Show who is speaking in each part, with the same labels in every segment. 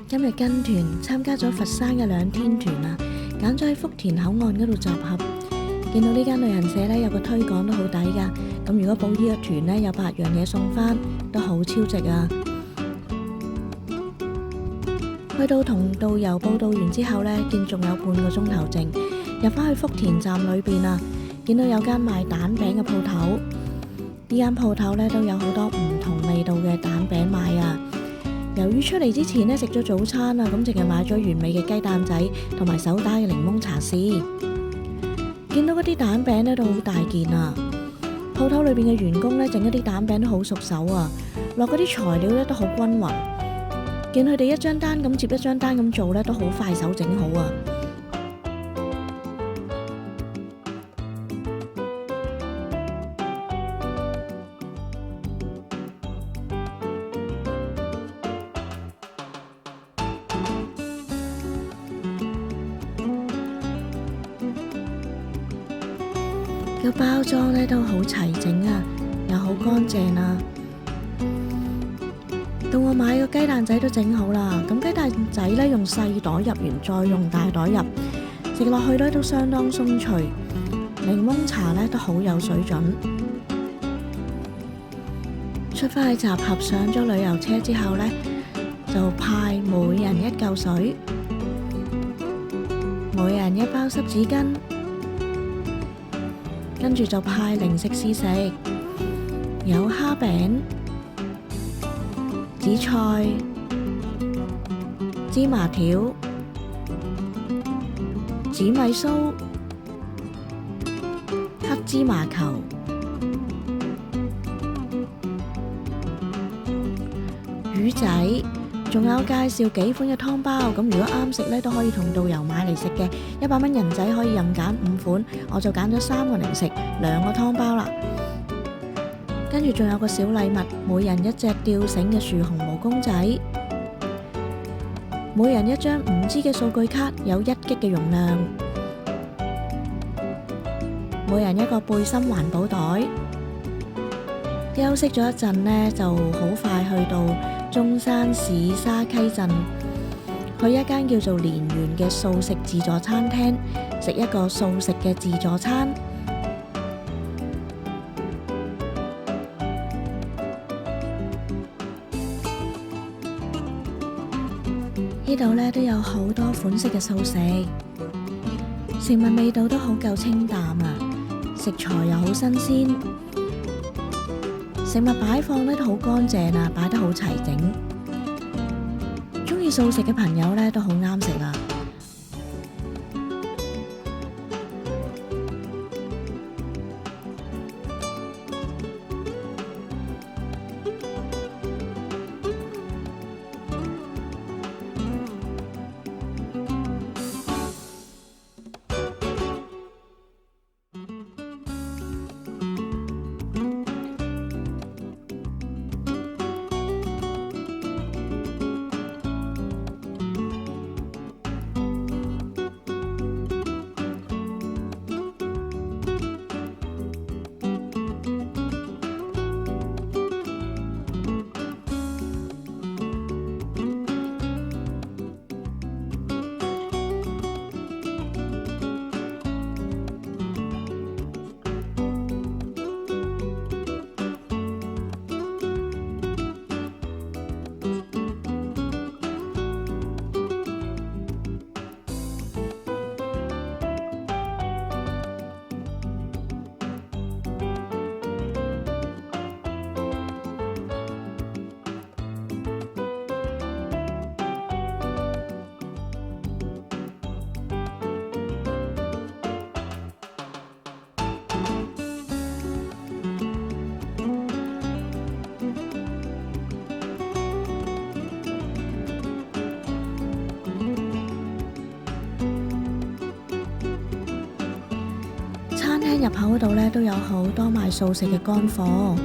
Speaker 1: 今日跟團參加咗佛山嘅2天團啊，揀咗喺福田口岸嗰度集合。見到呢間旅行社呢，有個推廣都好抵㗎，咁如果報呢個團呢，有8樣嘢送返，都好超值啊！去到同導遊報到完之後呢，見仲有半個鐘頭剩，入返去福田站裏邊啊，見到有間賣蛋餅嘅鋪頭。呢間鋪頭呢，都有好多唔同味道嘅蛋餅賣啊。由於出嚟之前呢，食咗早餐啊，咁淨係買咗原味嘅雞蛋仔同埋手打嘅檸檬茶絲。見到嗰啲蛋餅呢，都好大件啊，鋪頭裏邊嘅員工呢，整一啲蛋餅都好熟手啊，落嗰啲材料呢，都好均勻。見佢哋一張單咁接一張單咁做呢，都好快手整好啊。個包裝呢都好齊整啊，又好乾淨啊。到我買個雞蛋仔都整好啦，咁雞蛋仔呢，用細袋入完，再用大袋入，食落去呢都相當鬆脆。檸檬茶呢都好有水準。出返去集合，上咗旅遊車之後呢，就派每人1嚿水，每人1包濕紙巾。跟住就派零食試食，有蝦餅、紫菜、芝麻條、紫米酥、黑芝麻球、魚仔，仲有介紹幾款嘅湯包。咁如果啱食呢，都可以同導遊買嚟食嘅。100蚊人仔可以任揀5款，我就揀咗3個零食、2個湯包啦。跟住仲有個小禮物，每人1隻吊繩嘅樹熊毛公仔，每人1張5G 嘅數據卡，有1G 嘅容量，每人1個背心環保袋。休息咗一陣呢，就好快去到中山市沙溪鎮，去一間叫做蓮園嘅素食自助餐廳，食一個素食嘅自助餐。呢度呢都有好多款式嘅素食，食物味道都好夠清淡啊，食材又好新鮮，食物擺放呢都好乾淨啊，擺得好齊整。中意素食嘅朋友呢都好啱食啦。餐廳入口嗰度呢，都有好多賣素食嘅乾貨。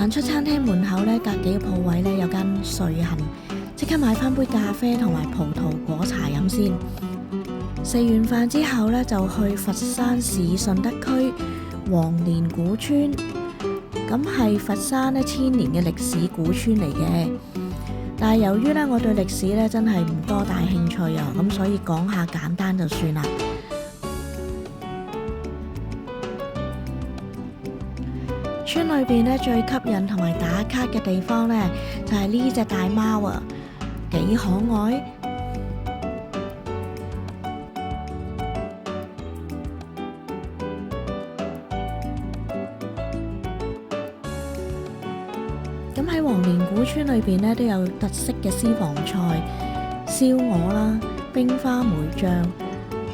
Speaker 1: 行出餐廳門口呢，隔幾個鋪位呢，有間瑞幸，即刻買返杯咖啡同埋葡萄果茶飲先。食完飯之後呢，就去佛山市順德區黃蓮古村，咁係佛山呢1000年嘅歷史古村嚟嘅。但係由於呢，我對歷史呢真係唔多大興趣啊，咁所以講下簡單就算啦。村裏邊呢，最吸引同埋打卡嘅地方呢，就係呢隻大貓啊，幾可愛。咁喺黃蓮古村裏邊呢，都有特色嘅私房菜、燒鵝啦、冰花梅醬、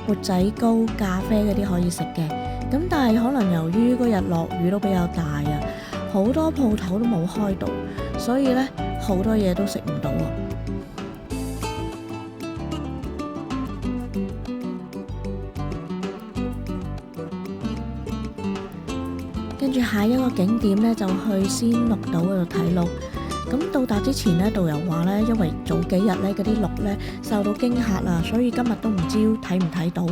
Speaker 1: 缽仔糕、咖啡嗰啲可以食嘅。咁但係可能由於嗰日落雨都比較大啊，好多鋪頭都冇開到，所以呢，好多嘢都食唔到啊。跟住下一個景點呢，就去仙鹿島嗰度睇鹿。咁到達之前呢，導遊話呢，因為早幾日呢嗰啲鹿呢受到驚嚇啦，所以今日都唔知睇唔睇到。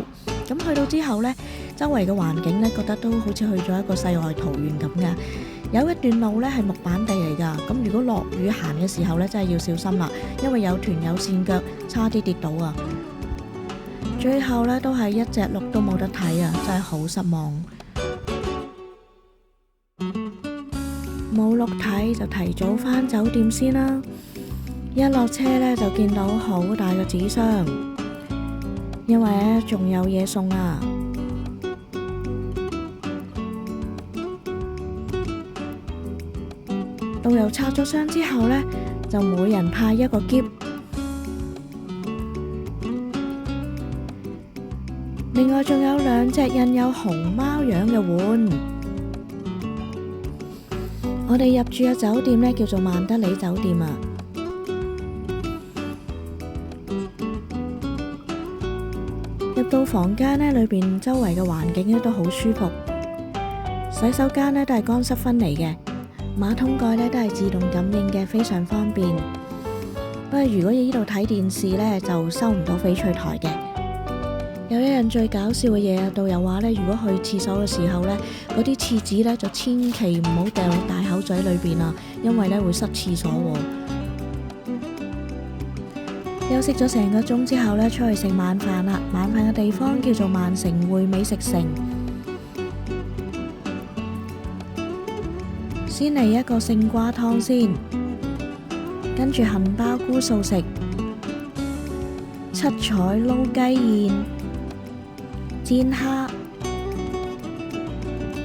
Speaker 1: 咁去到之後呢，周圍嘅環境呢，覺得都好似去咗一個世外桃源咁嘅。有一段路呢係木板地嚟㗎，咁如果落雨行嘅時候呢，真係要小心啦，因為有團友跣腳，差啲跌倒啊！最後呢，都係一隻鹿都冇得睇啊，真係好失望。冇鹿睇就提早返酒店先啦。一落車呢，就見到好大個紙箱，因為呢仲有嘢送啊。導遊拆咗箱之後呢，就每人派一個篋，另外仲有2隻印有熊貓樣嘅碗。我哋入住嘅酒店呢，叫做曼德里酒店啊。入到房間呢，裏邊周圍嘅環境呢都好舒服，洗手間呢都係乾濕分離嘅，馬桶蓋呢都係自動感應嘅，非常方便。不過如果你呢度睇電視呢，就收唔到翡翠台嘅。有一樣最搞笑嘅嘢啊，導遊話呢，如果去廁所嘅時候呢，嗰啲廁紙呢就千祈唔好掉落大口嘴裏邊啊，因為呢會塞廁所喎。休息咗成個鐘之後呢，出去食晚飯啦。晚飯嘅地方叫做萬城匯美食城。先嚟一個勝瓜湯先，跟住杏鮑菇素食、七彩撈雞燕、煎蝦、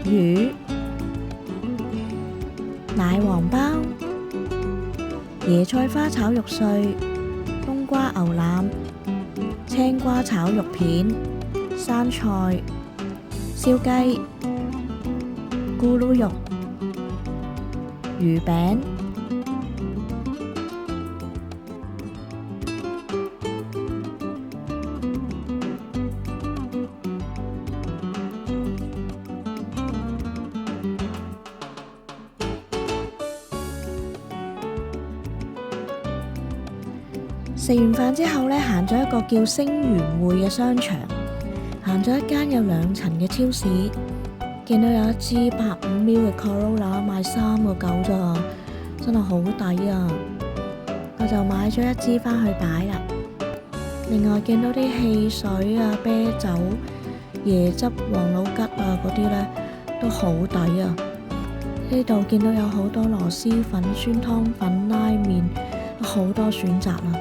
Speaker 1: 魚、奶黃包、椰菜花炒肉碎、冬瓜牛腩、青瓜炒肉片、生菜、燒雞、咕嚕肉、魚餅。食完飯之後呢，行咗一個叫星源匯嘅商場，行咗一間有2層嘅超市，見到有一支85ml嘅 Corolla 賣3.9咋，真係好抵啊！我就買咗一支返去擺啦。另外見到啲汽水啊、啤酒、椰汁、王老吉啊嗰啲呢，都好抵啊！呢度見到有好多螺螄粉、酸湯粉、拉麵，好多選擇啊！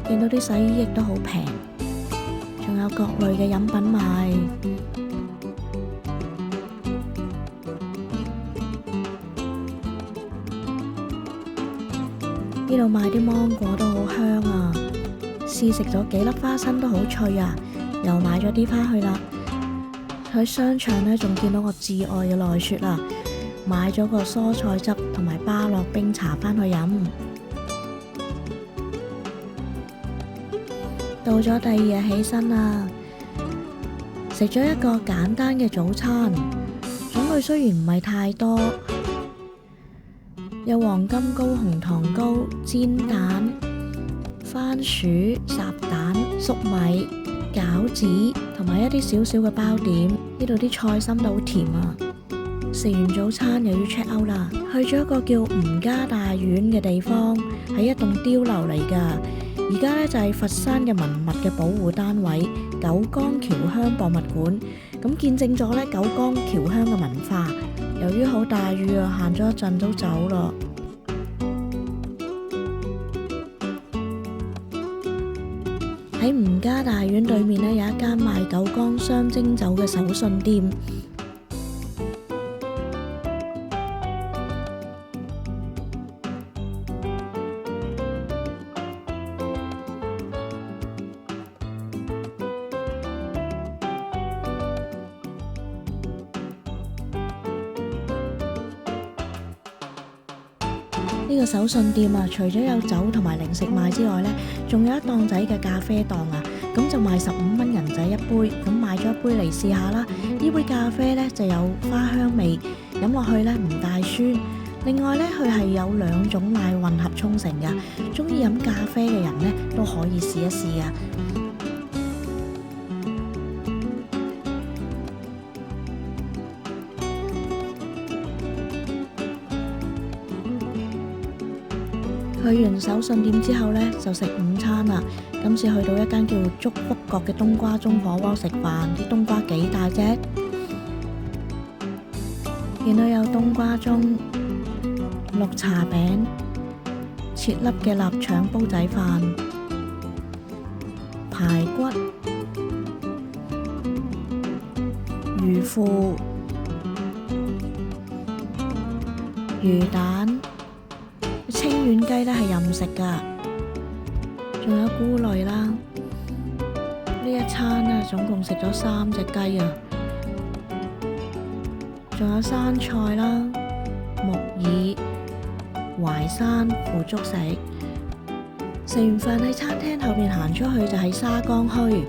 Speaker 1: 見到啲洗衣液都好平，仲有各類嘅飲品賣。呢度賣啲芒果都好香啊！試食咗幾粒花生都好脆啊，又買咗啲返去啦。喺商場呢，仲見到我至愛嘅奈雪啊，買咗個蔬菜汁同埋巴樂冰茶返去飲。到咗第2日起身啦，食食咗一個簡單嘅早餐，種類雖然唔係太多，有黃金糕、紅糖糕、煎蛋、番薯、烚蛋、粟米、餃子同埋一啲少少嘅包點。呢度啲菜心都好甜啊！食完早餐又要 check out 啦，去咗一個叫吳家大院嘅地方，係一棟碉樓嚟㗎。而家呢，就係佛山嘅文物嘅保護單位九江僑鄉博物館，咁見證咗呢九江僑鄉嘅文化。由於好大雨啊，行咗一陣都走啦。喺吳家大院對面呢，有一間賣九江雙蒸酒嘅手信店。呢個手信店啊，除咗有酒同埋零食賣之外呢，仲有一檔仔嘅咖啡檔啊，咁就賣15蚊人仔一杯，咁買咗一杯嚟試下啦。呢杯咖啡呢就有花香味，飲落去呢唔帶酸。另外呢，佢係有2種奶混合沖成㗎，中意飲咖啡嘅人呢都可以試一試啊。去完手信店之後呢，就食午餐啦。今次去到一間叫祝福閣嘅冬瓜盅火鍋食飯，啲冬瓜幾大隻，見到有冬瓜盅、綠茶餅、切粒嘅臘腸煲仔飯、排骨、魚腐、魚蛋。清遠雞咧係任食噶，仲有菇類啦。呢一餐咧總共食咗3隻雞啊，仲有生菜啦、木耳、淮山腐竹食。食完飯喺餐廳後面行出去就係沙江墟。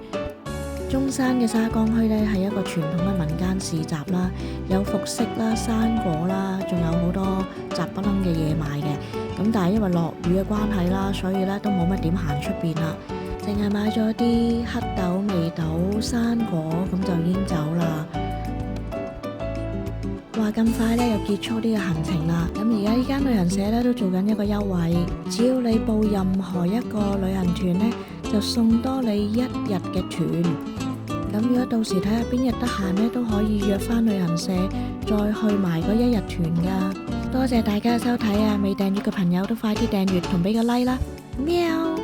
Speaker 1: 中山嘅沙江墟呢係一個傳統嘅民間市集啦，有服飾啦、生果啦，仲有好多雜不楞嘅嘢賣嘅。咁但係因為落雨嘅關係啦，所以呢都冇乜點行出邊啦，淨係買咗啲黑豆、味豆、生果，咁就已經走啦。話咁快呢又結束呢個行程啦。咁而家呢間旅行社呢都做緊一個優惠，只要你報任何一個旅行團呢，就送多你1日嘅團。咁如果到時睇下邊日得閒呢，都可以約返旅行社再去埋嗰1日團噶。多謝大家收睇啊！未訂閱嘅朋友都快啲訂閱同俾個 like 啦，喵！